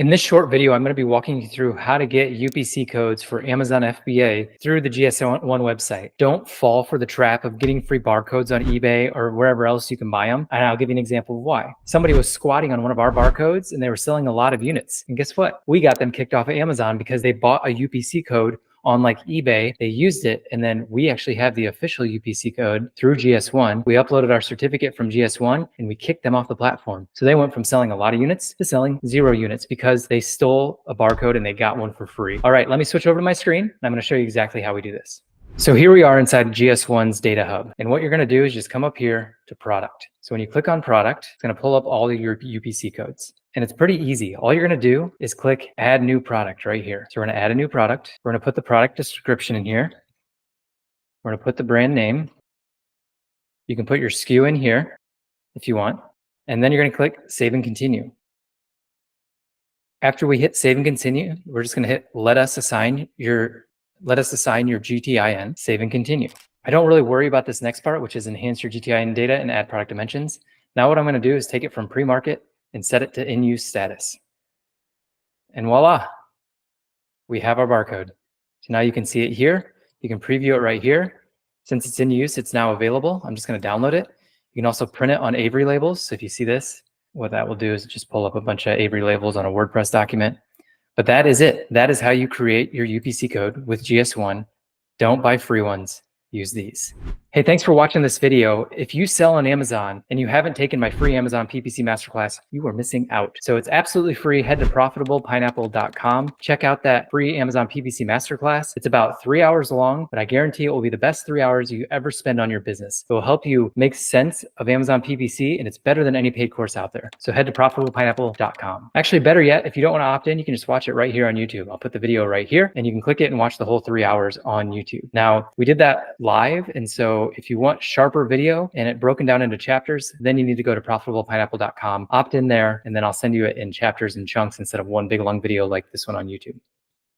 In this short video, I'm going to be walking you through how to get UPC codes for Amazon FBA through the GS1 website. Don't fall for the trap of getting free barcodes on eBay or wherever else you can buy them. And I'll give you an example of why. Somebody was squatting on one of our barcodes and they were selling a lot of units. And guess what? We got them kicked off of Amazon because they bought a UPC code on like eBay, they used it, and then we actually have the official UPC code through GS1. We uploaded our certificate from GS1 and we kicked them off the platform. So they went from selling a lot of units to selling 0 units because they stole a barcode and they got one for free. All right, let me switch over to my screen and I'm gonna show you exactly how we do this. So here we are inside GS1's data hub. And what you're gonna do is just come up here to product. So when you click on product, it's gonna pull up all of your UPC codes. And it's pretty easy. All you're gonna do is click add new product right here. So we're gonna add a new product. We're gonna put the product description in here. We're gonna put the brand name. You can put your SKU in here if you want. And then you're gonna click save and continue. After we hit save and continue, we're just gonna hit let us assign your GTIN, save and continue. I don't really worry about this next part, which is enhance your GTIN data and add product dimensions. Now what I'm gonna do is take it from pre-market and set it to in-use status. And voila, we have our barcode. So now you can see it here. You can preview it right here. Since it's in use, it's now available. I'm just gonna download it. You can also print it on Avery labels. So if you see this, what that will do is just pull up a bunch of Avery labels on a WordPress document. But that is it. That is how you create your UPC code with GS1. Don't buy free ones, use these. Hey, thanks for watching this video. If you sell on Amazon and you haven't taken my free Amazon PPC Masterclass, you are missing out. So it's absolutely free. Head to profitablepineapple.com. Check out that free Amazon PPC Masterclass. It's about 3 hours long, but I guarantee it will be the best 3 hours you ever spend on your business. It will help you make sense of Amazon PPC, and it's better than any paid course out there. So head to profitablepineapple.com. Actually, better yet, if you don't want to opt in, you can just watch it right here on YouTube. I'll put the video right here, and you can click it and watch the whole 3 hours on YouTube. Now, we did that live, and so if you want sharper video and it broken down into chapters, then you need to go to profitablepineapple.com, opt in there, and then I'll send you it in chapters and chunks instead of one big long video like this one on YouTube.